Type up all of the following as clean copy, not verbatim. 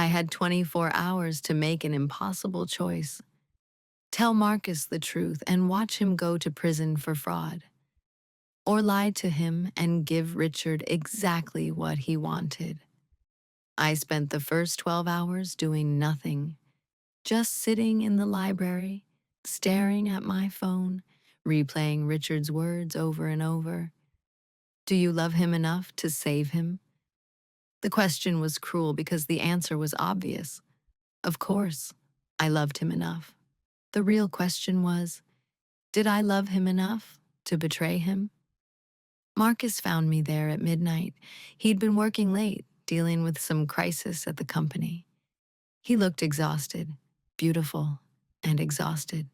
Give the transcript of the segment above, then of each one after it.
I had 24 hours to make an impossible choice. Tell Marcus the truth and watch him go to prison for fraud, or lie to him and give Richard exactly what he wanted. I spent the first 12 hours doing nothing, just sitting in the library, staring at my phone, replaying Richard's words over and over. Do you love him enough to save him? The question was cruel because the answer was obvious. Of course, I loved him enough. The real question was, did I love him enough to betray him? Marcus found me there at midnight. He'd been working late, dealing with some crisis at the company. He looked exhausted, beautiful, and exhausted.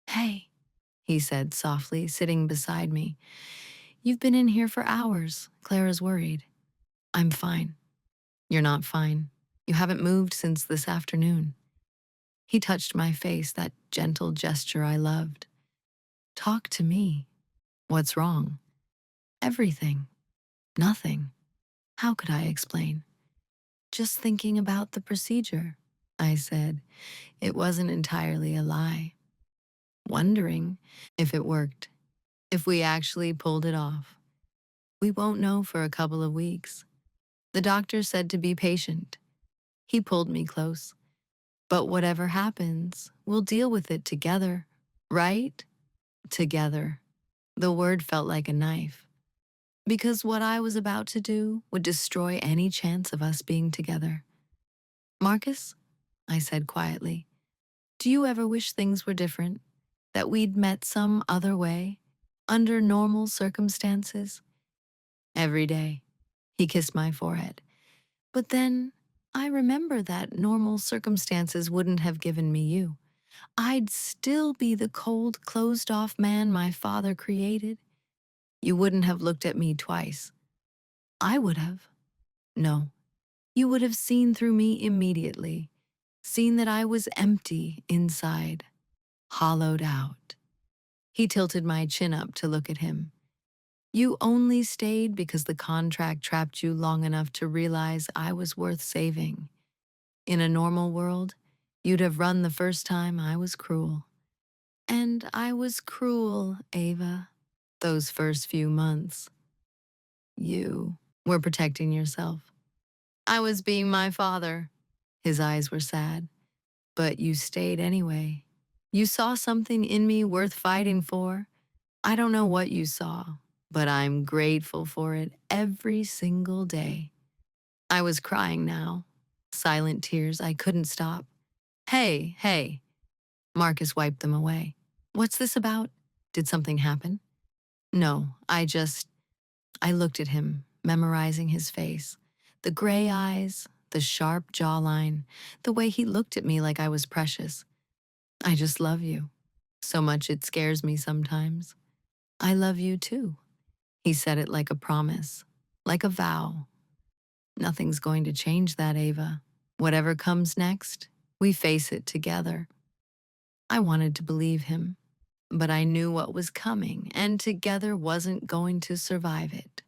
Hey, he said softly, sitting beside me. You've been in here for hours. Clara's worried. I'm fine. You're not fine. You haven't moved since this afternoon. He touched my face, that gentle gesture I loved. Talk to me. What's wrong? Everything. Nothing. How could I explain? Just thinking about the procedure, I said. It wasn't entirely a lie. Wondering if it worked, if we actually pulled it off. We won't know for a couple of weeks. The doctor said to be patient. He pulled me close. But whatever happens, we'll deal with it together, right? Together. The word felt like a knife. Because what I was about to do would destroy any chance of us being together. Marcus, I said quietly, do you ever wish things were different? That we'd met some other way? Under normal circumstances? Every day. He kissed my forehead. But then, I remember that normal circumstances wouldn't have given me you. I'd still be the cold, closed-off man my father created. You wouldn't have looked at me twice. I would have. No. You would have seen through me immediately, seen that I was empty inside, hollowed out. He tilted my chin up to look at him. You only stayed because the contract trapped you long enough to realize I was worth saving. In a normal world, you'd have run the first time I was cruel. And I was cruel, Ava, those first few months. You were protecting yourself. I was being my father. His eyes were sad. But you stayed anyway. You saw something in me worth fighting for. I don't know what you saw, but I'm grateful for it every single day. I was crying now, silent tears I couldn't stop. Hey, hey. Marcus wiped them away. What's this about? Did something happen? No, I looked at him, memorizing his face. The gray eyes, the sharp jawline, the way he looked at me like I was precious. I just love you. So much it scares me sometimes. I love you too. He said it like a promise, like a vow. Nothing's going to change that, Ava. Whatever comes next, we face it together. I wanted to believe him, but I knew what was coming, and together wasn't going to survive it.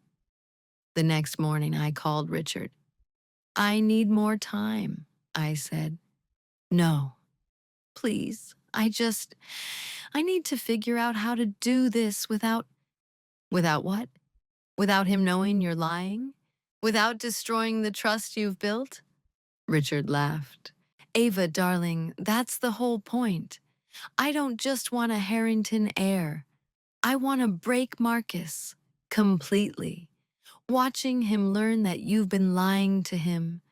The next morning, I called Richard. I need more time, I said. No, please, I need to figure out how to do this without. Without what? Without him knowing you're lying? Without destroying the trust you've built? Richard laughed. Ava, darling, that's the whole point. I don't just want a Harrington heir. I want to break Marcus. Completely. Watching him learn that you've been lying to him,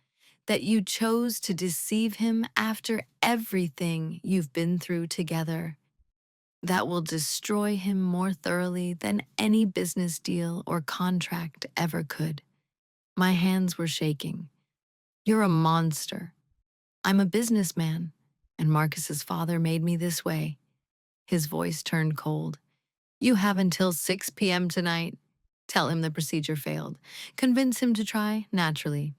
that you chose to deceive him after everything you've been through together. That will destroy him more thoroughly than any business deal or contract ever could. My hands were shaking. You're a monster. I'm a businessman, and Marcus's father made me this way. His voice turned cold. You have until 6 p.m. tonight. Tell him the procedure failed. Convince him to try naturally.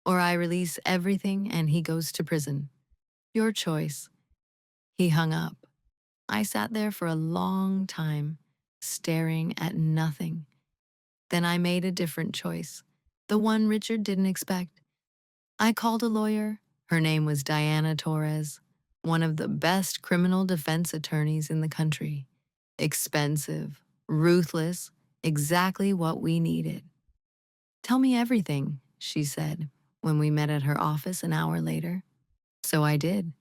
Or I release everything and he goes to prison. Your choice. He hung up. I sat there for a long time, staring at nothing. Then I made a different choice, the one Richard didn't expect. I called a lawyer. Her name was Diana Torres, one of the best criminal defense attorneys in the country. Expensive, ruthless, exactly what we needed. Tell me everything, she said, when we met at her office an hour later. So I did.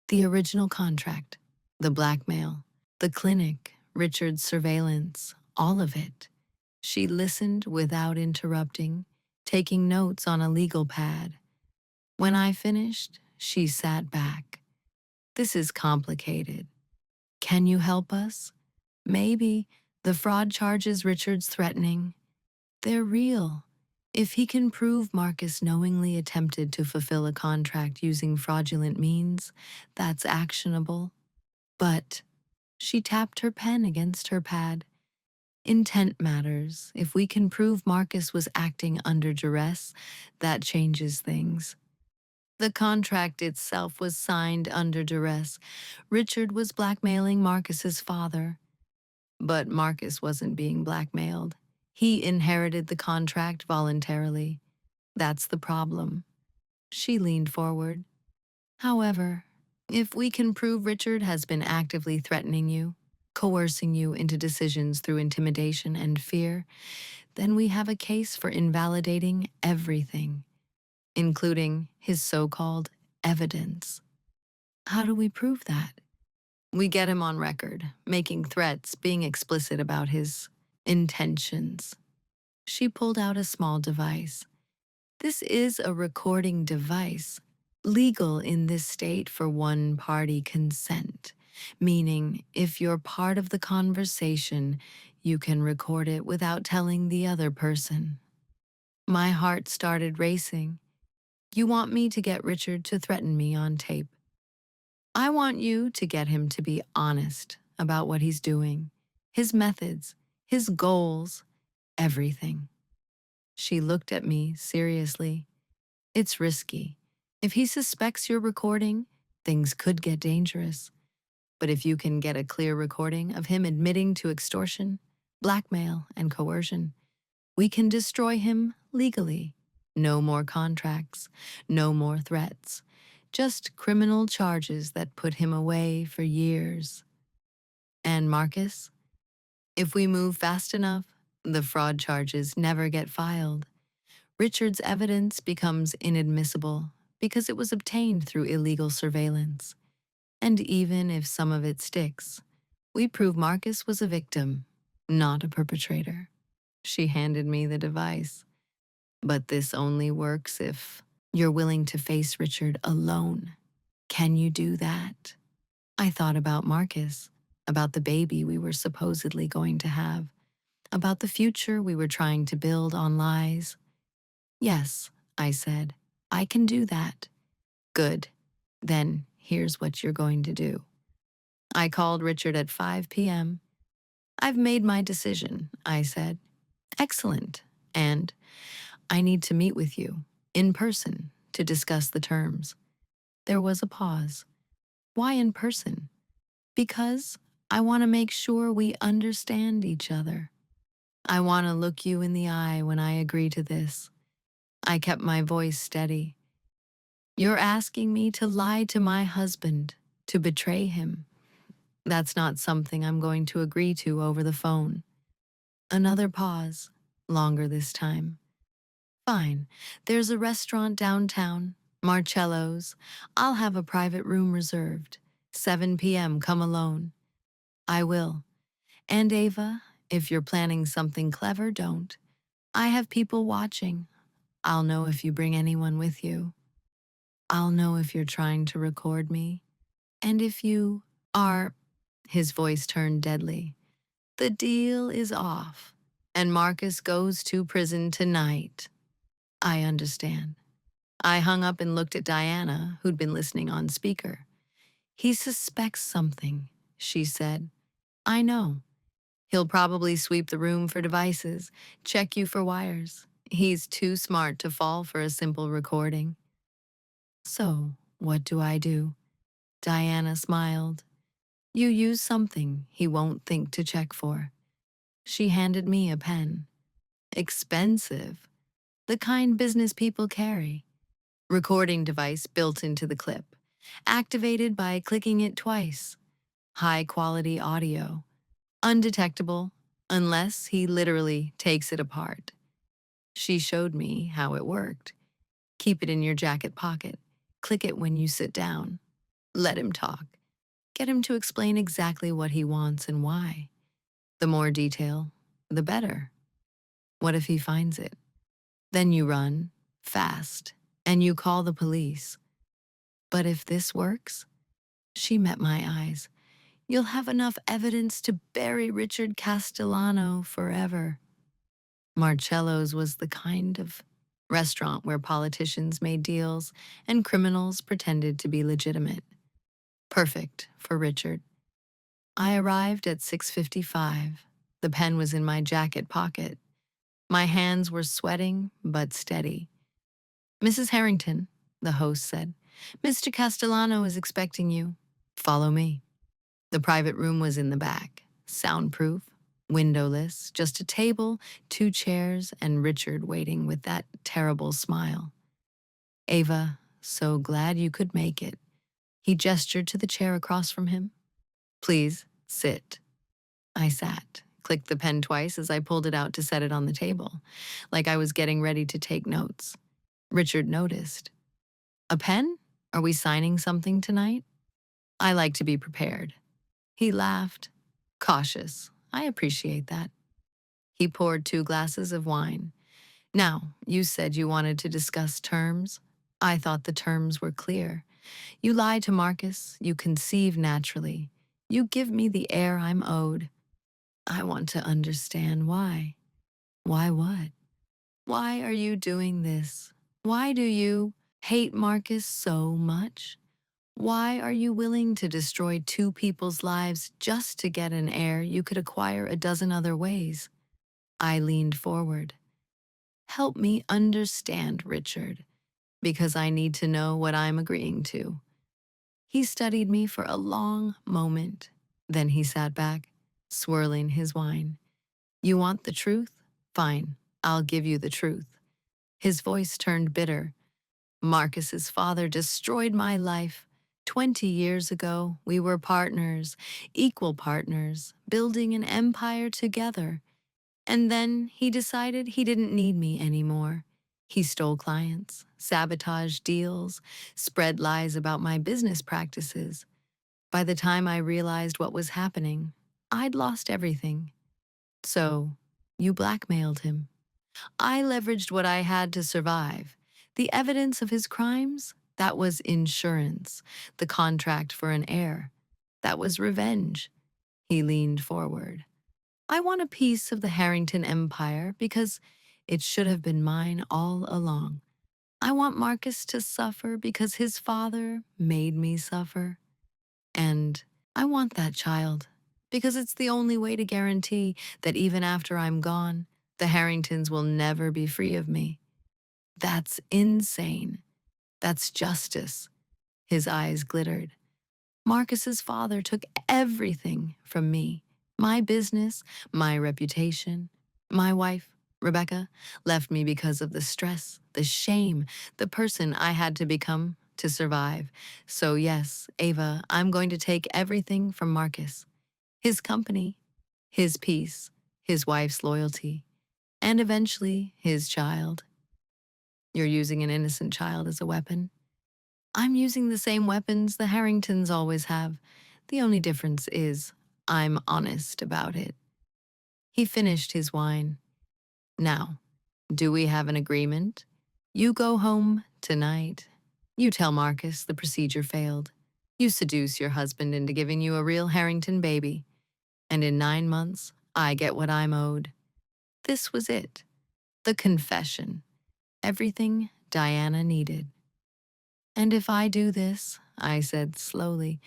The original contract, the blackmail, the clinic, Richard's surveillance, all of it. She listened without interrupting, taking notes on a legal pad. When I finished, she sat back. This is complicated. Can you help us? Maybe the fraud charges Richard's threatening. They're real. If he can prove Marcus knowingly attempted to fulfill a contract using fraudulent means, that's actionable. But she tapped her pen against her pad. Intent matters. If we can prove Marcus was acting under duress, that changes things. The contract itself was signed under duress. Richard was blackmailing Marcus's father. But Marcus wasn't being blackmailed. He inherited the contract voluntarily. That's the problem. She leaned forward. However, if we can prove Richard has been actively threatening you, coercing you into decisions through intimidation and fear, then we have a case for invalidating everything, including his so-called evidence. How do we prove that? We get him on record, making threats, being explicit about his intentions. She pulled out a small device. This is a recording device, legal in this state for one-party consent, meaning if you're part of the conversation, you can record it without telling the other person. My heart started racing. You want me to get Richard to threaten me on tape. I want you to get him to be honest about what he's doing, his methods, his goals, everything. She looked at me seriously. It's risky. If he suspects you're recording, things could get dangerous. But if you can get a clear recording of him admitting to extortion, blackmail, and coercion, we can destroy him legally. No more contracts, no more threats, just criminal charges that put him away for years. And Marcus? If we move fast enough, the fraud charges never get filed. Richard's evidence becomes inadmissible because it was obtained through illegal surveillance. And even if some of it sticks, we prove Marcus was a victim, not a perpetrator. She handed me the device. But this only works if you're willing to face Richard alone. Can you do that? I thought about Marcus, about the baby we were supposedly going to have, about the future we were trying to build on lies. Yes, I said, I can do that. Good. Then here's what you're going to do. I called Richard at 5 p.m. I've made my decision, I said. Excellent. And I need to meet with you, in person, to discuss the terms. There was a pause. Why in person? Because I want to make sure we understand each other. I want to look you in the eye when I agree to this. I kept my voice steady. You're asking me to lie to my husband, to betray him. That's not something I'm going to agree to over the phone. Another pause, longer this time. Fine, there's a restaurant downtown, Marcello's. I'll have a private room reserved. 7 p.m., come alone. I will. And Ava, if you're planning something clever, don't. I have people watching. I'll know if you bring anyone with you. I'll know if you're trying to record me. And if you are, his voice turned deadly. The deal is off, and Marcus goes to prison tonight. I understand. I hung up and looked at Diana, who'd been listening on speaker. He suspects something, she said. I know. He'll probably sweep the room for devices, check you for wires. He's too smart to fall for a simple recording. So, what do I do? Diana smiled. You use something he won't think to check for. She handed me a pen. Expensive. The kind business people carry. Recording device built into the clip. Activated by clicking it twice. High quality audio. Undetectable unless he literally takes it apart. She showed me how it worked. Keep it in your jacket pocket. Click it when you sit down. Let him talk. Get him to explain exactly what he wants and why. The more detail, the better. What if he finds it? Then you run, fast, and you call the police. But if this works, she met my eyes. You'll have enough evidence to bury Richard Castellano forever. Marcello's was the kind of restaurant where politicians made deals and criminals pretended to be legitimate. Perfect for Richard. I arrived at 6:55. The pen was in my jacket pocket. My hands were sweating, but steady. Mrs. Harrington, the host said, Mr. Castellano is expecting you. Follow me. The private room was in the back, soundproof, windowless, just a table, 2 chairs, and Richard waiting with that terrible smile. Ava, so glad you could make it. He gestured to the chair across from him. Please, sit. I sat, clicked the pen twice as I pulled it out to set it on the table, like I was getting ready to take notes. Richard noticed. A pen? Are we signing something tonight? I like to be prepared. He laughed. Cautious. I appreciate that. He poured 2 glasses of wine. Now, you said you wanted to discuss terms. I thought the terms were clear. You lie to Marcus, you conceive naturally. You give me the air I'm owed. I want to understand why. Why what? Why are you doing this? Why do you hate Marcus so much? Why are you willing to destroy 2 people's lives just to get an heir you could acquire a dozen other ways? I leaned forward. Help me understand, Richard, because I need to know what I'm agreeing to. He studied me for a long moment. Then he sat back, swirling his wine. You want the truth? Fine, I'll give you the truth. His voice turned bitter. Marcus's father destroyed my life. 20 years ago, we were partners, equal partners, building an empire together. And then he decided he didn't need me anymore. He stole clients, sabotaged deals, spread lies about my business practices. By the time I realized what was happening, I'd lost everything. So, you blackmailed him. I leveraged what I had to survive. The evidence of his crimes, that was insurance. The contract for an heir, that was revenge. He leaned forward. I want a piece of the Harrington Empire because it should have been mine all along. I want Marcus to suffer because his father made me suffer. And I want that child because it's the only way to guarantee that even after I'm gone, the Harringtons will never be free of me. That's insane. That's justice. His eyes glittered. Marcus's father took everything from me. My business, my reputation. My wife, Rebecca, left me because of the stress, the shame, the person I had to become to survive. So yes, Ava, I'm going to take everything from Marcus. His company, his peace, his wife's loyalty, and eventually his child. You're using an innocent child as a weapon. I'm using the same weapons the Harringtons always have. The only difference is I'm honest about it. He finished his wine. Now, do we have an agreement? You go home tonight. You tell Marcus the procedure failed. You seduce your husband into giving you a real Harrington baby. And in 9 months, I get what I'm owed. This was it. The confession. Everything Diana needed. And if I do this, I said slowly,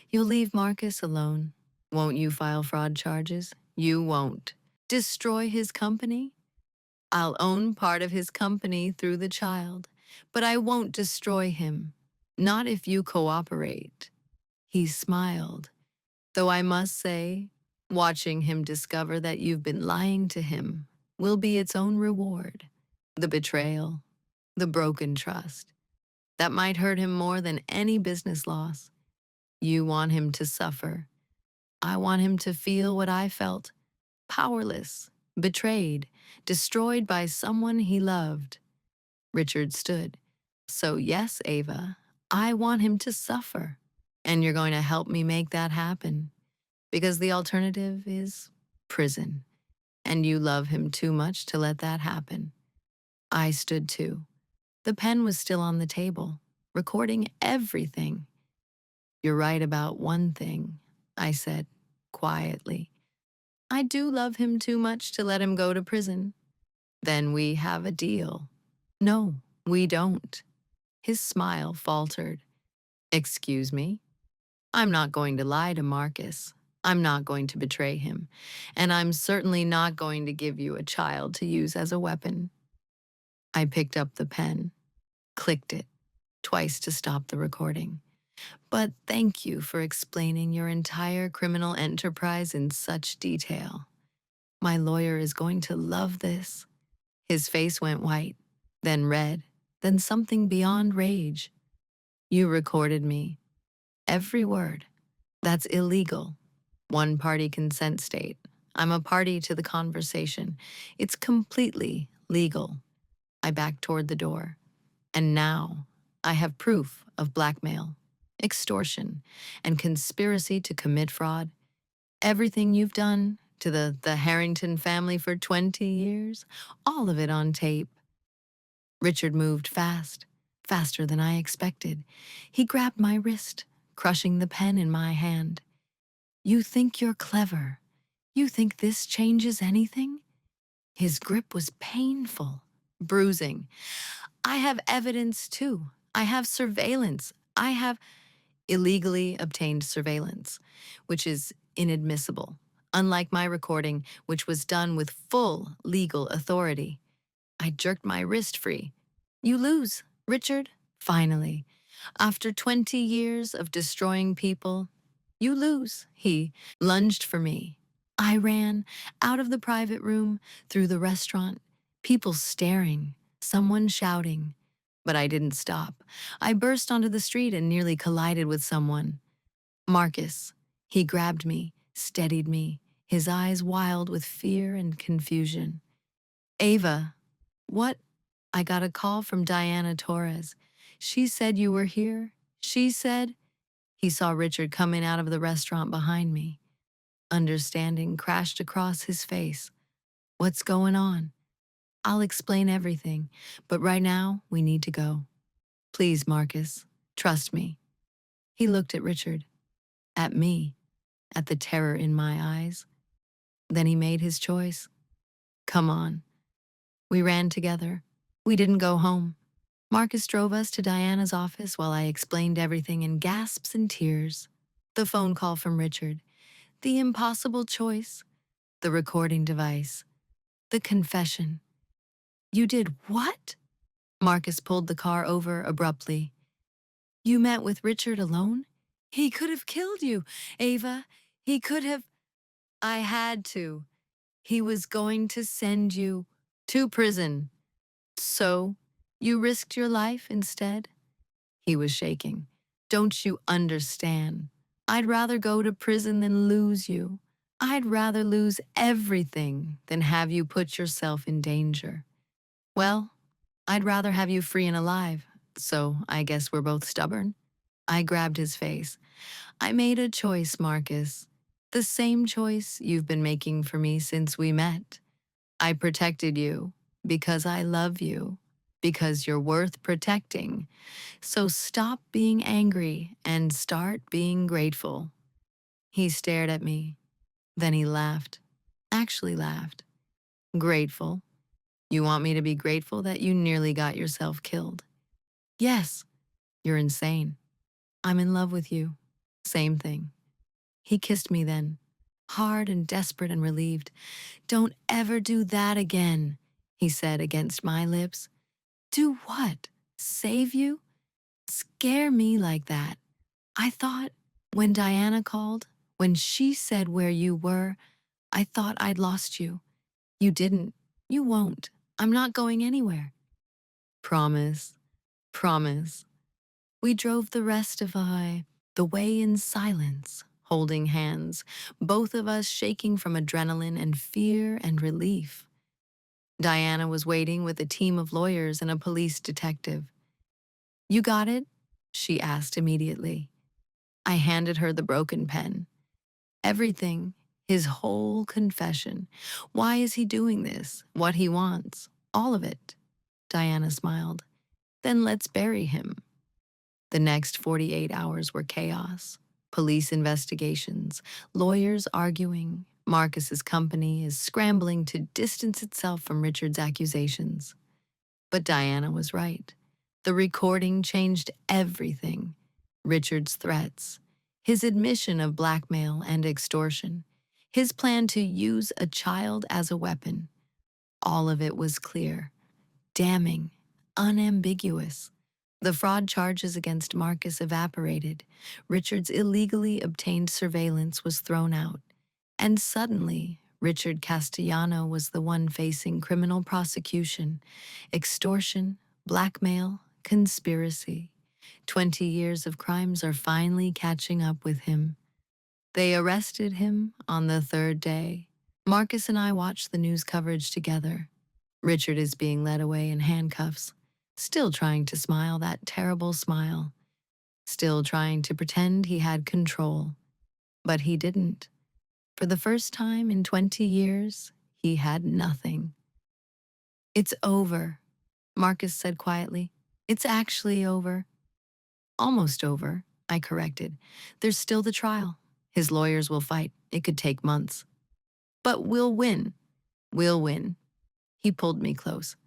you'll leave Marcus alone. Won't you file fraud charges? You won't. Destroy his company? I'll own part of his company through the child, but I won't destroy him. Not if you cooperate. He smiled, though I must say, watching him discover that you've been lying to him will be its own reward. The betrayal, the broken trust. That might hurt him more than any business loss. You want him to suffer. I want him to feel what I felt: powerless, betrayed, destroyed by someone he loved. Richard stood. So yes, Ava, I want him to suffer. And you're going to help me make that happen. Because the alternative is prison. And you love him too much to let that happen. I stood too. The pen was still on the table, recording everything. You're right about one thing, I said, quietly. I do love him too much to let him go to prison. Then we have a deal. No, we don't. His smile faltered. Excuse me? I'm not going to lie to Marcus. I'm not going to betray him. And I'm certainly not going to give you a child to use as a weapon. I picked up the pen, clicked it, twice to stop the recording. But thank you for explaining your entire criminal enterprise in such detail. My lawyer is going to love this. His face went white, then red, then something beyond rage. You recorded me. Every word. That's illegal. One-party consent state. I'm a party to the conversation. It's completely legal. I backed toward the door. And now, I have proof of blackmail, extortion, and conspiracy to commit fraud. Everything you've done to the Harrington family for 20 years, all of it on tape. Richard moved fast, faster than I expected. He grabbed my wrist, crushing the pen in my hand. You think you're clever? You think this changes anything? His grip was painful, bruising. I have evidence too. I have surveillance. I have illegally obtained surveillance, which is inadmissible, unlike my recording, which was done with full legal authority. I jerked my wrist free. You lose, Richard, finally. After 20 years of destroying people, you lose. He lunged for me. I ran out of the private room, through the restaurant, people staring, someone shouting. But I didn't stop. I burst onto the street and nearly collided with someone. Marcus. He grabbed me, steadied me, his eyes wild with fear and confusion. Ava, what? I got a call from Diana Torres. She said you were here. She said. He saw Richard coming out of the restaurant behind me. Understanding crashed across his face. What's going on? I'll explain everything, but right now we need to go. Please, Marcus, trust me. He looked at Richard, at me, at the terror in my eyes. Then he made his choice. Come on. We ran together. We didn't go home. Marcus drove us to Diana's office while I explained everything in gasps and tears. The phone call from Richard, the impossible choice, the recording device, the confession. You did what? Marcus pulled the car over abruptly. You met with Richard alone? He could have killed you, Ava. He could have. I had to. He was going to send you to prison. So, you risked your life instead? He was shaking. Don't you understand? I'd rather go to prison than lose you. I'd rather lose everything than have you put yourself in danger. Well, I'd rather have you free and alive, so I guess we're both stubborn. I grabbed his face. I made a choice, Marcus. The same choice you've been making for me since we met. I protected you because I love you, because you're worth protecting. So stop being angry and start being grateful. He stared at me. Then he laughed. Actually laughed. Grateful? You want me to be grateful that you nearly got yourself killed? Yes. You're insane. I'm in love with you. Same thing. He kissed me then, hard and desperate and relieved. Don't ever do that again, he said against my lips. Do what? Save you? Scare me like that. I thought, when Diana called, when she said where you were, I thought I'd lost you. You didn't. You won't. I'm not going anywhere. Promise. Promise. We drove the rest of the way in silence, holding hands, both of us shaking from adrenaline and fear and relief. Diana was waiting with a team of lawyers and a police detective. "You got it?" she asked immediately. I handed her the broken pen. Everything, his whole confession. Why is he doing this? What he wants. All of it. Diana smiled. "Then let's bury him." The next 48 hours were chaos. Police investigations, lawyers arguing. Marcus's company is scrambling to distance itself from Richard's accusations. But Diana was right. The recording changed everything. Richard's threats, his admission of blackmail and extortion, his plan to use a child as a weapon. All of it was clear, damning, unambiguous. The fraud charges against Marcus evaporated. Richard's illegally obtained surveillance was thrown out. And suddenly, Richard Castellano was the one facing criminal prosecution, extortion, blackmail, conspiracy. 20 years of crimes are finally catching up with him. They arrested him on the third day. Marcus and I watched the news coverage together. Richard is being led away in handcuffs, still trying to smile that terrible smile, still trying to pretend he had control. But he didn't. For the first time in 20 years, he had nothing. "It's over," Marcus said quietly. "It's actually over." "Almost over," I corrected. "There's still the trial. His lawyers will fight. It could take months. But we'll win. We'll win." He pulled me close.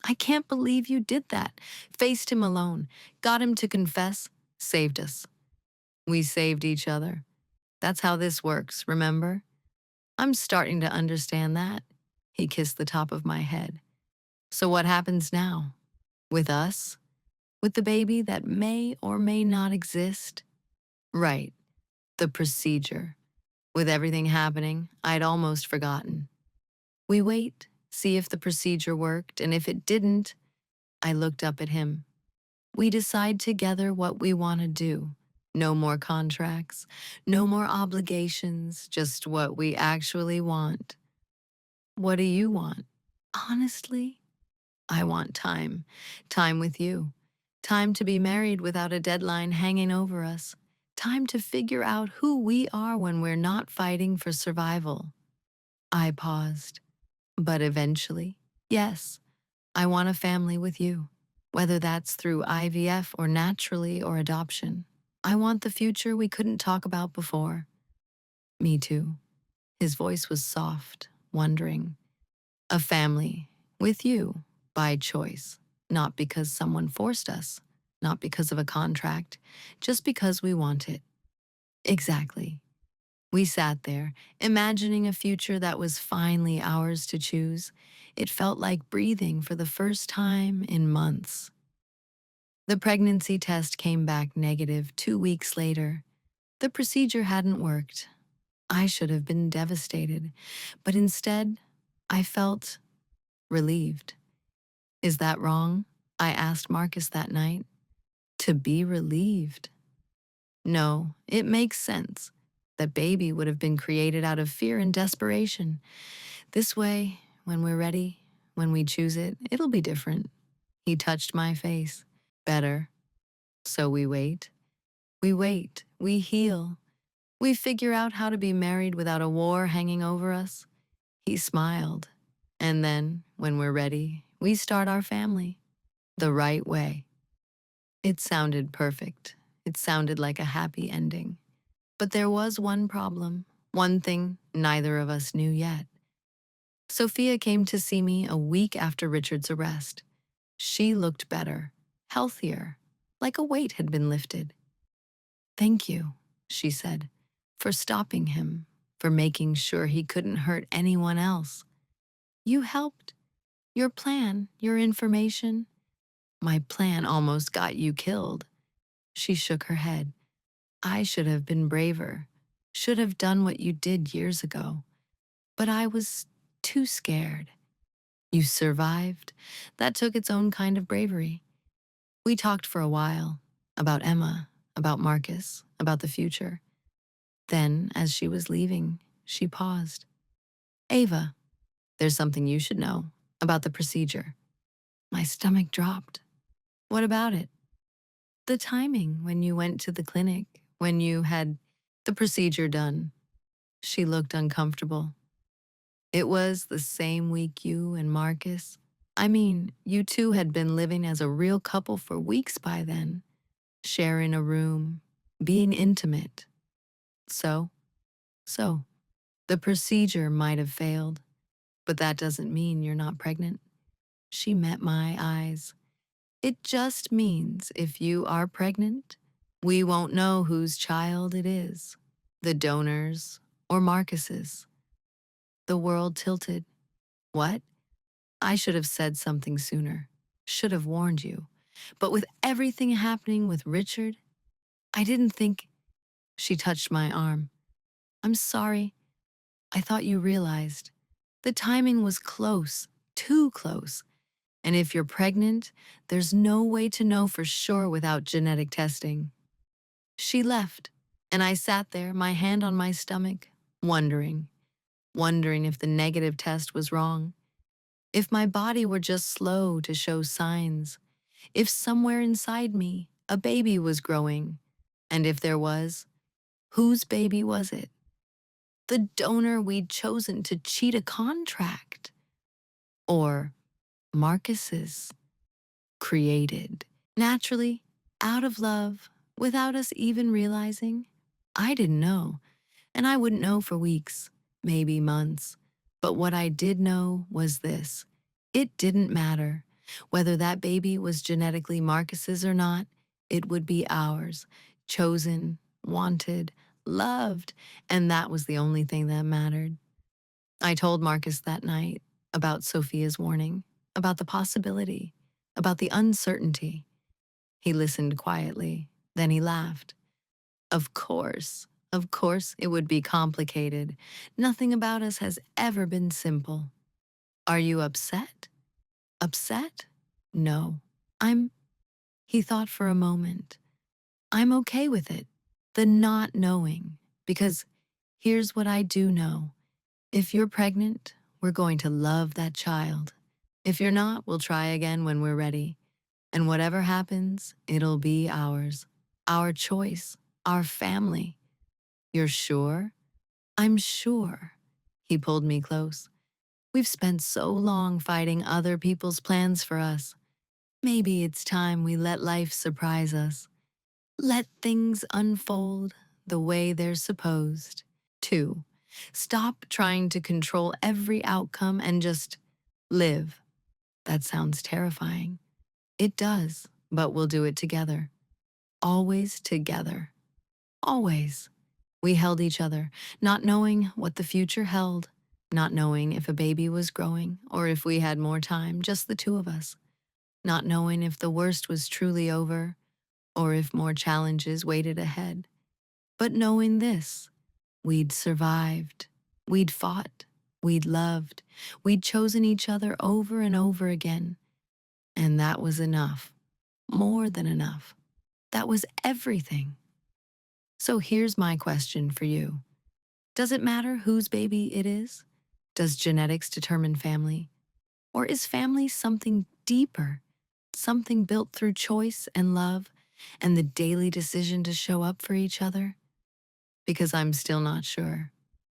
"I can't believe you did that. Faced him alone, got him to confess, saved us." "We saved each other. That's how this works, remember?" "I'm starting to understand that." He kissed the top of my head. "So what happens now? With us? With the baby that may or may not exist?" "Right. The procedure. With everything happening, I'd almost forgotten." "We wait, see if the procedure worked, and if it didn't," I looked up at him. "We decide together what we want to do. No more contracts, no more obligations, just what we actually want." "What do you want?" "Honestly, I want time. Time with you. Time to be married without a deadline hanging over us. Time to figure out who we are when we're not fighting for survival." I paused. "But eventually, yes, I want a family with you. Whether that's through IVF or naturally or adoption. I want the future we couldn't talk about before." "Me too." His voice was soft, wondering. "A family, with you, by choice, not because someone forced us, not because of a contract, just because we want it." Exactly. We sat there, imagining a future that was finally ours to choose. It felt like breathing for the first time in months. The pregnancy test came back negative 2 weeks later. The procedure hadn't worked. I should have been devastated, but instead, I felt relieved. "Is that wrong?" I asked Marcus that night. "To be relieved?" "No, it makes sense. That baby would have been created out of fear and desperation. This way, when we're ready, when we choose it, it'll be different." He touched my face. "Better." So we wait. We wait. We heal. We figure out how to be married without a war hanging over us. He smiled. And then, when we're ready, we start our family. The right way. It sounded perfect. It sounded like a happy ending. But there was one problem, one thing neither of us knew yet. Sophia came to see me a week after Richard's arrest. She looked better, healthier, like a weight had been lifted. "Thank you," she said, "for stopping him, for making sure he couldn't hurt anyone else. You helped. Your plan, your information. My plan almost got you killed." She shook her head. "I should have been braver, should have done what you did years ago. But I was too scared. You survived. That took its own kind of bravery." We talked for a while. about Emma, about Marcus, about the future. Then, as she was leaving, she paused. Ava, there's something you should know about the procedure. My stomach dropped. What about it? The timing when you went to the clinic, when you had the procedure done. She looked uncomfortable. It was the same week you and Marcus. I mean, you two had been living as a real couple for weeks by then, sharing a room, being intimate. So, so, the procedure might have failed, but that doesn't mean you're not pregnant. She met my eyes. It just means if you are pregnant, we won't know whose child it is, the donor's or Marcus's. The world tilted. What? I should have said something sooner, should have warned you. But with everything happening with Richard, I didn't think. She touched my arm. I'm sorry. I thought you realized. The timing was close, too close. And if you're pregnant, there's no way to know for sure without genetic testing. She left, and I sat there, my hand on my stomach, wondering if the negative test was wrong, if my body were just slow to show signs, if somewhere inside me a baby was growing, and if there was, whose baby was it? The donor we'd chosen to cheat a contract? Or Marcus's? Created, naturally, out of love, without us even realizing? I didn't know, and I wouldn't know for weeks, maybe months. But what I did know was this. It didn't matter. Whether that baby was genetically Marcus's or not, it would be ours, chosen, wanted, loved, and that was the only thing that mattered. I told Marcus that night about Sophia's warning, about the possibility, about the uncertainty. He listened quietly, then he laughed. Of course it would be complicated. Nothing about us has ever been simple. Are you upset? Upset? No. He thought for a moment. I'm okay with it. The not knowing. Because here's what I do know. If you're pregnant, we're going to love that child. If you're not, we'll try again when we're ready. And whatever happens, it'll be ours. Our choice. Our family. You're sure? I'm sure. He pulled me close. We've spent so long fighting other people's plans for us. Maybe it's time we let life surprise us. Let things unfold the way they're supposed to. Stop trying to control every outcome and just live. That sounds terrifying. It does, but we'll do it together. Always together. Always. We held each other, not knowing what the future held, not knowing if a baby was growing or if we had more time, just the two of us, not knowing if the worst was truly over or if more challenges waited ahead. But knowing this, we'd survived, we'd fought, we'd loved, we'd chosen each other over and over again. And that was enough, more than enough. That was everything. So here's my question for you. Does it matter whose baby it is? Does genetics determine family? Or is family something deeper, something built through choice and love and the daily decision to show up for each other? Because I'm still not sure,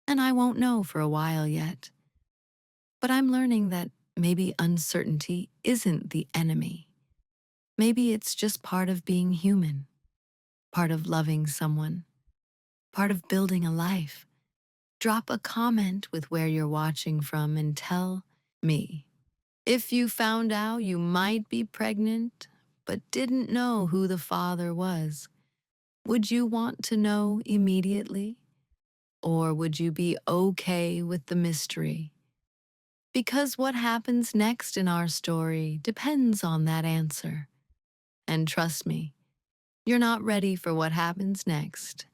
and I won't know for a while yet. But I'm learning that maybe uncertainty isn't the enemy. Maybe it's just part of being human, part of loving someone, part of building a life. Drop a comment with where you're watching from and tell me. If you found out you might be pregnant but didn't know who the father was, would you want to know immediately? Or would you be okay with the mystery? Because what happens next in our story depends on that answer. And trust me, you're not ready for what happens next